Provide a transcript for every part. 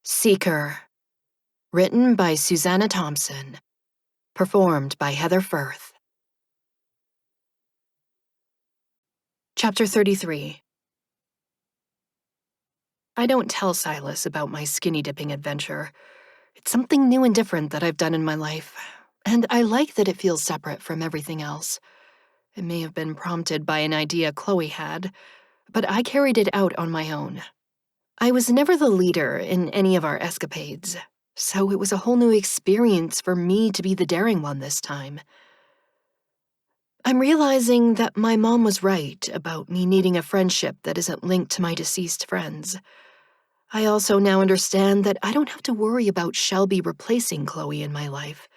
Seeker. Written by Suzana Thompson. Performed by Heather Firth. Chapter 33. I don't tell Silas about my skinny dipping adventure. It's something new and different that I've done in my life, and I like that it feels separate from everything else. It may have been prompted by an idea Chloe had, but I carried it out on my own. I was never the leader in any of our escapades, so it was a whole new experience for me to be the daring one this time. I'm realizing that my mom was right about me needing a friendship that isn't linked to my deceased friends. I also now understand that I don't have to worry about Shelby replacing Chloe in my life.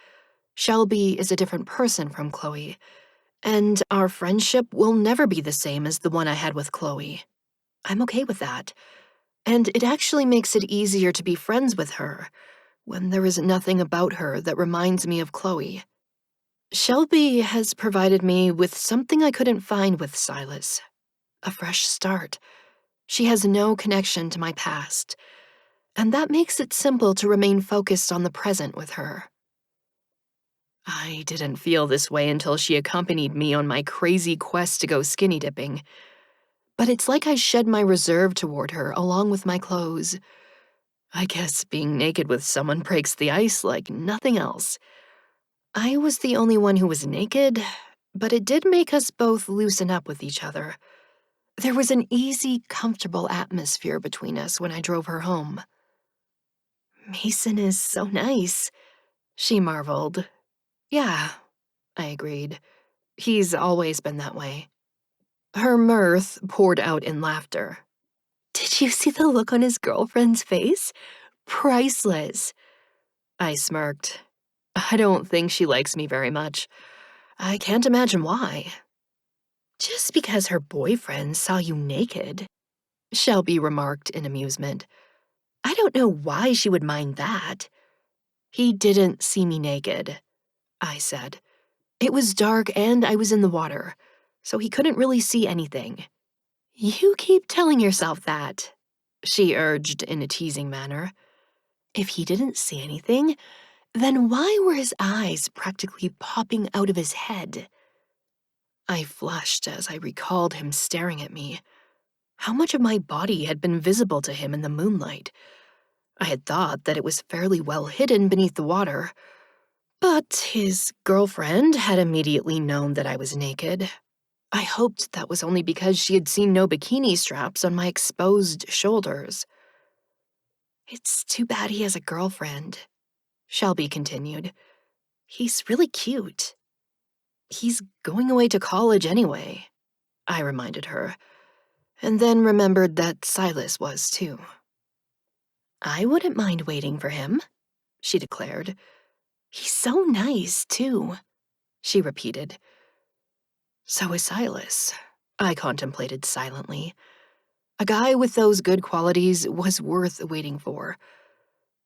Shelby is a different person from Chloe, and our friendship will never be the same as the one I had with Chloe. I'm okay with that, and it actually makes it easier to be friends with her when there is nothing about her that reminds me of Chloe. Shelby has provided me with something I couldn't find with Silas: a fresh start. She has no connection to my past, and that makes it simple to remain focused on the present with her. I didn't feel this way until she accompanied me on my crazy quest to go skinny dipping, but it's like I shed my reserve toward her along with my clothes. I guess being naked with someone breaks the ice like nothing else. I was the only one who was naked, but it did make us both loosen up with each other. There was an easy, comfortable atmosphere between us when I drove her home. "Mason is so nice," she marveled. "Yeah," I agreed. "He's always been that way." Her mirth poured out in laughter. "Did you see the look on his girlfriend's face? Priceless." I smirked. I don't think she likes me very much. I can't imagine why. "Just because her boyfriend saw you naked," Shelby remarked in amusement. "I don't know why she would mind that." "He didn't see me naked," I said. "It was dark and I was in the water, so he couldn't really see anything." "You keep telling yourself that," she urged in a teasing manner. "If he didn't see anything, then why were his eyes practically popping out of his head?" I flushed as I recalled him staring at me. How much of my body had been visible to him in the moonlight? I had thought that it was fairly well hidden beneath the water, but his girlfriend had immediately known that I was naked. I hoped that was only because she had seen no bikini straps on my exposed shoulders. "It's too bad he has a girlfriend," Shelby continued. "He's really cute." "He's going away to college anyway," I reminded her, and then remembered that Silas was too. "I wouldn't mind waiting for him," she declared. "He's so nice, too," she repeated. "So is Silas," I contemplated silently. A guy with those good qualities was worth waiting for.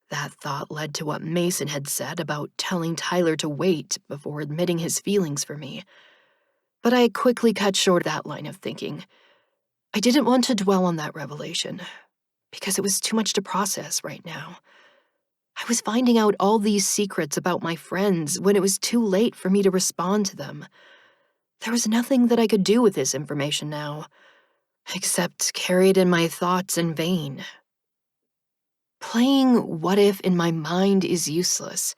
That thought led to what Mason had said about telling Tyler to wait before admitting his feelings for me. But I quickly cut short that line of thinking. I didn't want to dwell on that revelation, because it was too much to process right now. I was finding out all these secrets about my friends when it was too late for me to respond to them. There was nothing that I could do with this information now, except carry it in my thoughts in vain. Playing what if in my mind is useless,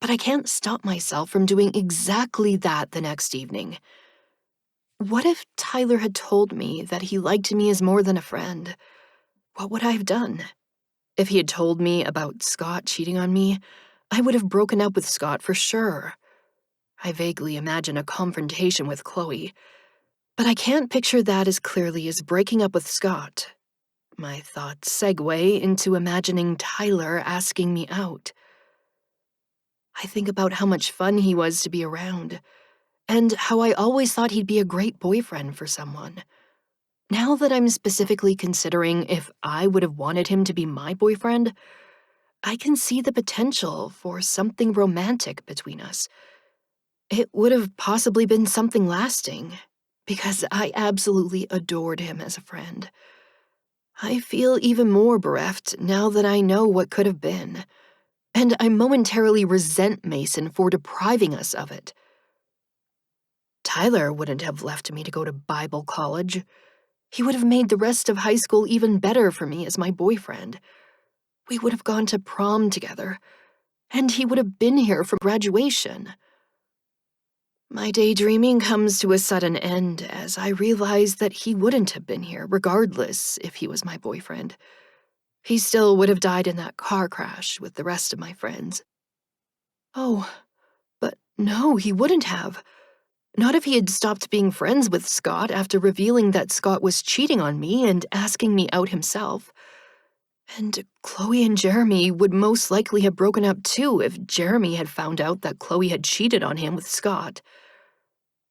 but I can't stop myself from doing exactly that the next evening. What if Tyler had told me that he liked me as more than a friend? What would I have done? If he had told me about Scott cheating on me, I would have broken up with Scott for sure. I vaguely imagine a confrontation with Chloe, but I can't picture that as clearly as breaking up with Scott. My thoughts segue into imagining Tyler asking me out. I think about how much fun he was to be around, and how I always thought he'd be a great boyfriend for someone. Now that I'm specifically considering if I would have wanted him to be my boyfriend, I can see the potential for something romantic between us. It would have possibly been something lasting, because I absolutely adored him as a friend. I feel even more bereft now that I know what could have been, and I momentarily resent Mason for depriving us of it. Tyler wouldn't have left me to go to Bible college. He would have made the rest of high school even better for me as my boyfriend. We would have gone to prom together, and he would have been here for graduation. My daydreaming comes to a sudden end as I realize that he wouldn't have been here regardless if he was my boyfriend. He still would have died in that car crash with the rest of my friends. Oh, but no, he wouldn't have. Not if he had stopped being friends with Scott after revealing that Scott was cheating on me and asking me out himself. And Chloe and Jeremy would most likely have broken up too if Jeremy had found out that Chloe had cheated on him with Scott.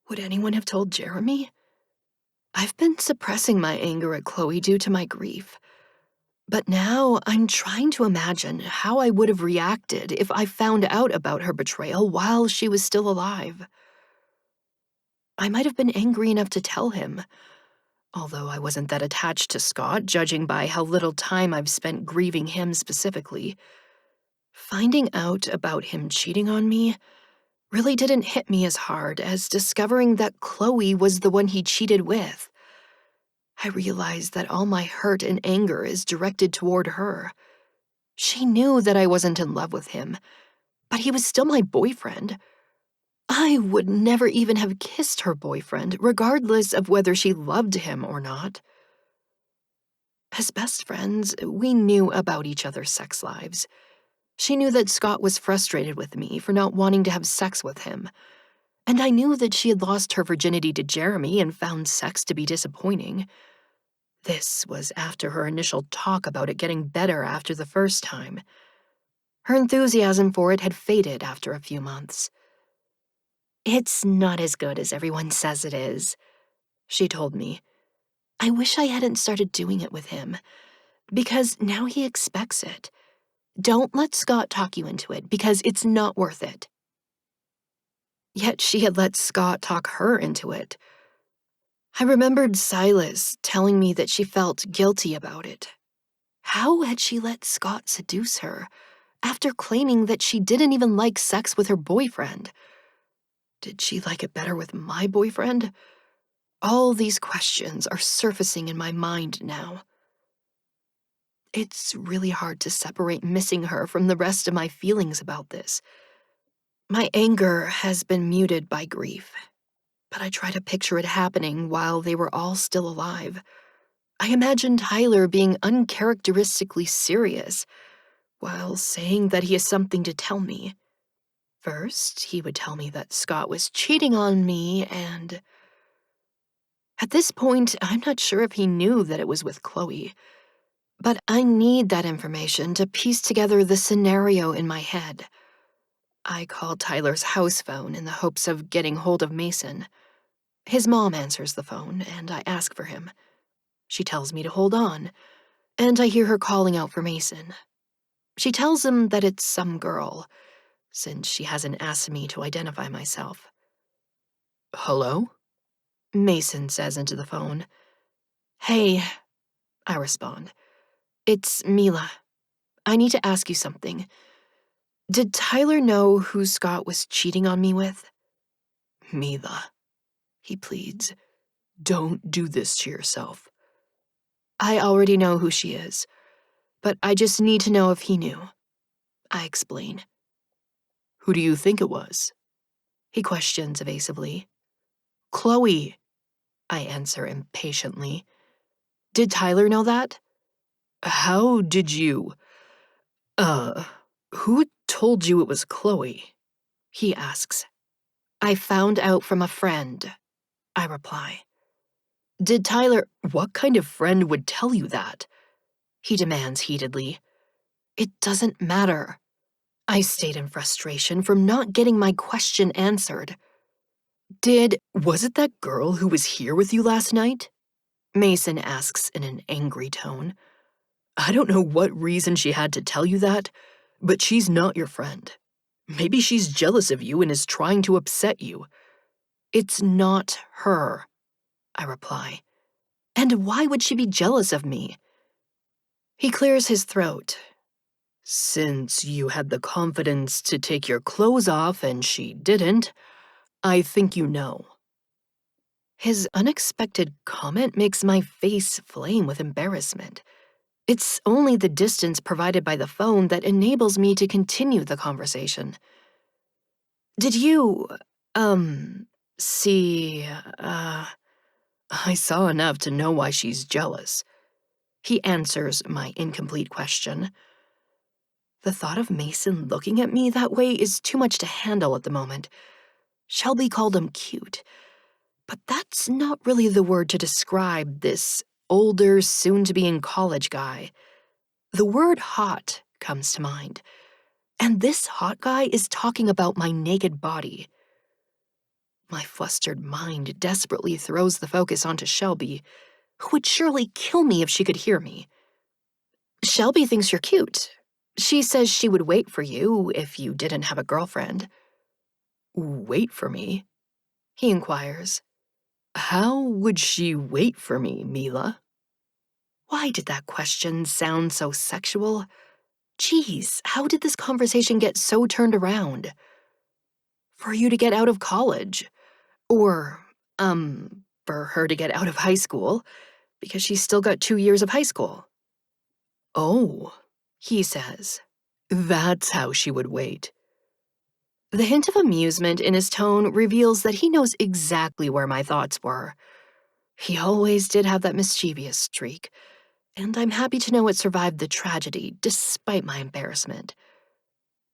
Would anyone have told Jeremy? I've been suppressing my anger at Chloe due to my grief. But now I'm trying to imagine how I would have reacted if I found out about her betrayal while she was still alive. I might have been angry enough to tell him, although I wasn't that attached to Scott, judging by how little time I've spent grieving him specifically. Finding out about him cheating on me really didn't hit me as hard as discovering that Chloe was the one he cheated with. I realized that all my hurt and anger is directed toward her. She knew that I wasn't in love with him, but he was still my boyfriend. I would never even have kissed her boyfriend, regardless of whether she loved him or not. As best friends, we knew about each other's sex lives. She knew that Scott was frustrated with me for not wanting to have sex with him, and I knew that she had lost her virginity to Jeremy and found sex to be disappointing. This was after her initial talk about it getting better after the first time. Her enthusiasm for it had faded after a few months. "It's not as good as everyone says it is," she told me. "I wish I hadn't started doing it with him, because now he expects it. Don't let Scott talk you into it, because it's not worth it." Yet she had let Scott talk her into it. I remembered Silas telling me that she felt guilty about it. How had she let Scott seduce her, after claiming that she didn't even like sex with her boyfriend? Did she like it better with my boyfriend? All these questions are surfacing in my mind now. It's really hard to separate missing her from the rest of my feelings about this. My anger has been muted by grief, but I try to picture it happening while they were all still alive. I imagine Tyler being uncharacteristically serious while saying that he has something to tell me. First, he would tell me that Scott was cheating on me, and at this point, I'm not sure if he knew that it was with Chloe. But I need that information to piece together the scenario in my head. I call Tyler's house phone in the hopes of getting hold of Mason. His mom answers the phone, and I ask for him. She tells me to hold on, and I hear her calling out for Mason. She tells him that it's some girl, since she hasn't asked me to identify myself. "Hello?" Mason says into the phone. "Hey," I respond. "It's Mila. I need to ask you something. Did Tyler know who Scott was cheating on me with?" "Mila," he pleads, "don't do this to yourself." "I already know who she is, but I just need to know if he knew," I explain. "Who do you think it was?" he questions evasively. "Chloe," I answer impatiently. "Did Tyler know that?" "How did you, uh, who told you it was Chloe?" he asks. "I found out from a friend," I reply. "Did Tyler— what kind of friend would tell you that?" he demands heatedly. "It doesn't matter." I state in frustration from not getting my question answered. Was it that girl who was here with you last night?" Mason asks in an angry tone. "I don't know what reason she had to tell you that, but she's not your friend. Maybe she's jealous of you and is trying to upset you." "It's not her," I reply. "And why would she be jealous of me? He clears his throat. Since you had the confidence to take your clothes off and she didn't, I think you know. His unexpected comment makes my face flame with embarrassment. It's only the distance provided by the phone that enables me to continue the conversation. Did you, see, I saw enough to know why she's jealous. He answers my incomplete question. The thought of Mason looking at me that way is too much to handle at the moment. Shelby called him cute, but that's not really the word to describe this older, soon-to-be-in-college guy. The word hot comes to mind, and this hot guy is talking about my naked body. My flustered mind desperately throws the focus onto Shelby, who would surely kill me if she could hear me. Shelby thinks you're cute. She says she would wait for you if you didn't have a girlfriend. Wait for me? He inquires. How would she wait for me, Mila? Why did that question sound so sexual? Geez, how did this conversation get so turned around? For you to get out of college. Or, for her to get out of high school, because she's still got 2 years of high school. Oh, he says. That's how she would wait. The hint of amusement in his tone reveals that he knows exactly where my thoughts were. He always did have that mischievous streak, and I'm happy to know it survived the tragedy despite my embarrassment.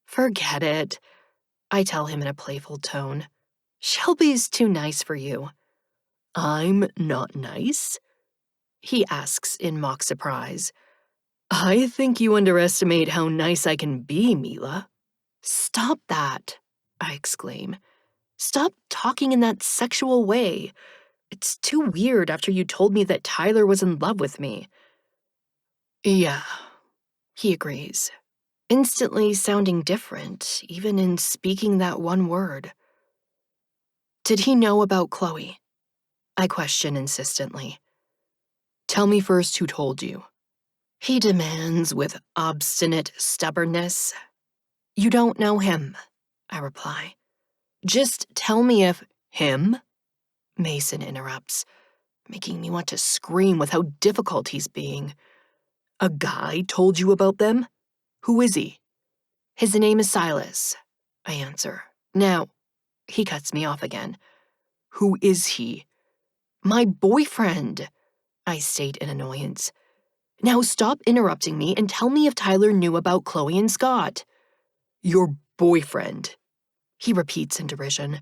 Forget it, I tell him in a playful tone. Shelby's too nice for you. I'm not nice? He asks in mock surprise. I think you underestimate how nice I can be, Mila. Stop that, I exclaim. Stop talking in that sexual way. It's too weird after you told me that Tyler was in love with me. Yeah, he agrees, instantly sounding different, even in speaking that one word. Did he know about Chloe? I question insistently. Tell me first who told you. He demands with obstinate stubbornness. You don't know him, I reply. Just tell me if him? Mason interrupts, making me want to scream with how difficult he's being. A guy told you about them? Who is he? His name is Silas, I answer. Now, he cuts me off again. Who is he? My boyfriend, I state in annoyance. Now stop interrupting me and tell me if Tyler knew about Chloe and Scott. Your boyfriend, he repeats in derision.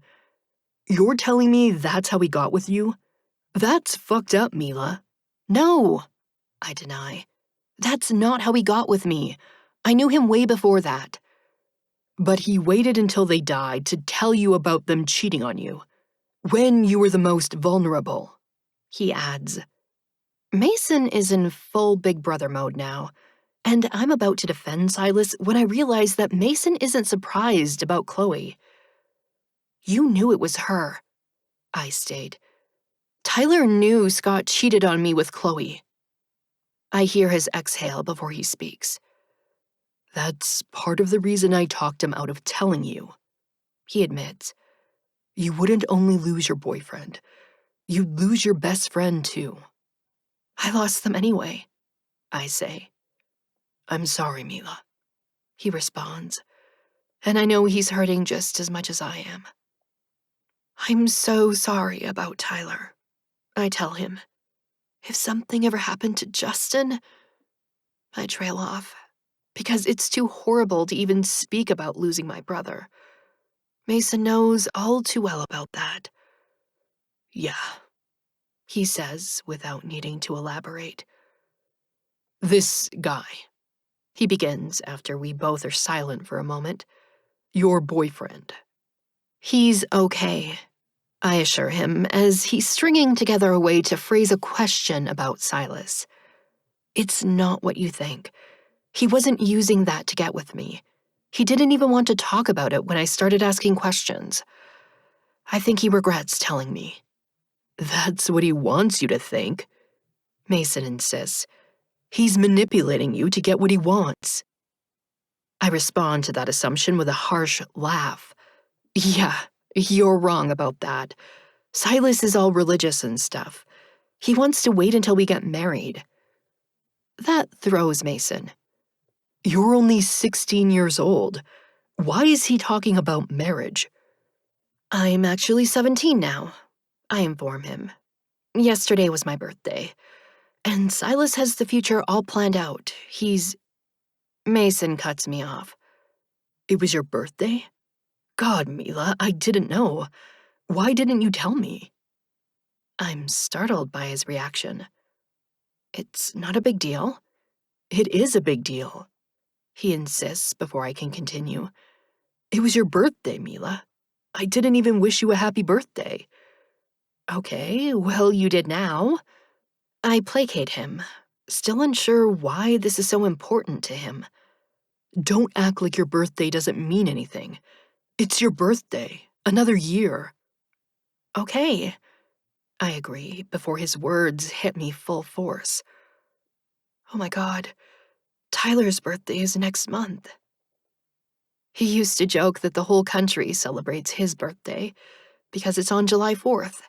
You're telling me that's how he got with you? That's fucked up, Mila. No, I deny. That's not how he got with me. I knew him way before that. But he waited until they died to tell you about them cheating on you. When you were the most vulnerable, he adds. Mason is in full Big Brother mode now, and I'm about to defend Silas when I realize that Mason isn't surprised about Chloe. You knew it was her, I state. Tyler knew Scott cheated on me with Chloe. I hear his exhale before he speaks. That's part of the reason I talked him out of telling you, he admits. You wouldn't only lose your boyfriend, you'd lose your best friend too. I lost them anyway, I say. I'm sorry, Mila, he responds, and I know he's hurting just as much as I am. I'm so sorry about Tyler, I tell him. If something ever happened to Justin, I trail off, because it's too horrible to even speak about losing my brother. Mason knows all too well about that. Yeah, he says without needing to elaborate. This guy, he begins after we both are silent for a moment. Your boyfriend. He's okay, I assure him as he's stringing together a way to phrase a question about Silas. It's not what you think. He wasn't using that to get with me. He didn't even want to talk about it when I started asking questions. I think he regrets telling me. That's what he wants you to think, Mason insists. He's manipulating you to get what he wants. I respond to that assumption with a harsh laugh. Yeah, you're wrong about that. Silas is all religious and stuff. He wants to wait until we get married. That throws Mason. You're only 16 years old. Why is he talking about marriage? I'm actually 17 now, I inform him. Yesterday was my birthday, and Silas has the future all planned out. Mason cuts me off. It was your birthday? God, Mila, I didn't know. Why didn't you tell me? I'm startled by his reaction. It's not a big deal. It is a big deal, he insists before I can continue. It was your birthday, Mila. I didn't even wish you a happy birthday. Okay, well, you did now. I placate him, still unsure why this is so important to him. Don't act like your birthday doesn't mean anything. It's your birthday, another year. Okay, I agree before his words hit me full force. Oh my God, Tyler's birthday is next month. He used to joke that the whole country celebrates his birthday because it's on July 4th.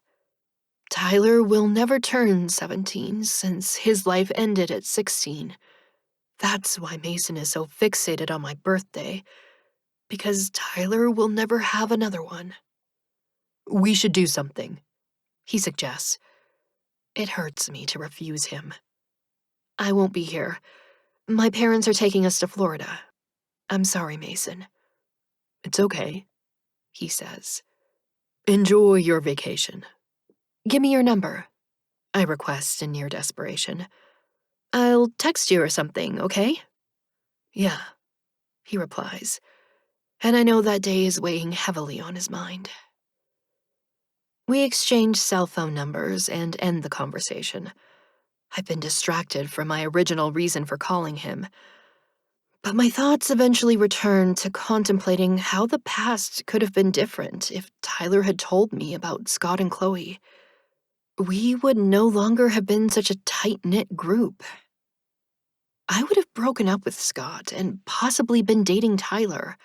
Tyler will never turn 17 since his life ended at 16. That's why Mason is so fixated on my birthday, because Tyler will never have another one. We should do something, he suggests. It hurts me to refuse him. I won't be here. My parents are taking us to Florida. I'm sorry, Mason. It's okay, he says. Enjoy your vacation. Give me your number, I request in near desperation. I'll text you or something, okay? Yeah, he replies, and I know that day is weighing heavily on his mind. We exchange cell phone numbers and end the conversation. I've been distracted from my original reason for calling him, but my thoughts eventually return to contemplating how the past could have been different if Tyler had told me about Scott and Chloe. We would no longer have been such a tight-knit group. I would have broken up with Scott and possibly been dating Tyler,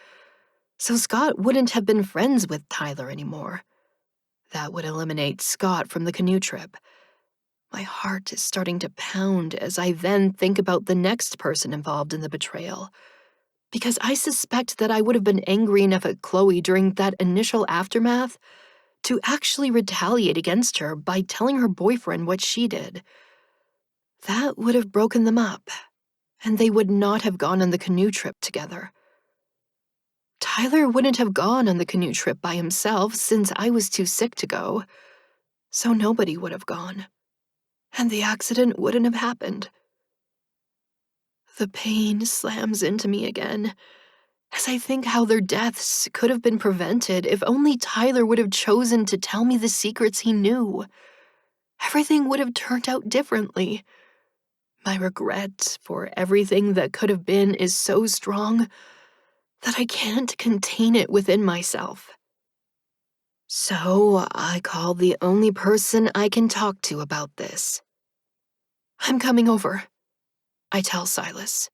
so Scott wouldn't have been friends with Tyler anymore. That would eliminate Scott from the canoe trip. My heart is starting to pound as I then think about the next person involved in the betrayal, because I suspect that I would have been angry enough at Chloe during that initial aftermath to actually retaliate against her by telling her boyfriend what she did. That would have broken them up, and they would not have gone on the canoe trip together. Tyler wouldn't have gone on the canoe trip by himself since I was too sick to go, so nobody would have gone, and the accident wouldn't have happened. The pain slams into me again as I think how their deaths could have been prevented if only Tyler would have chosen to tell me the secrets he knew. Everything would have turned out differently. My regret for everything that could have been is so strong that I can't contain it within myself. So I call the only person I can talk to about this. I'm coming over, I tell Silas.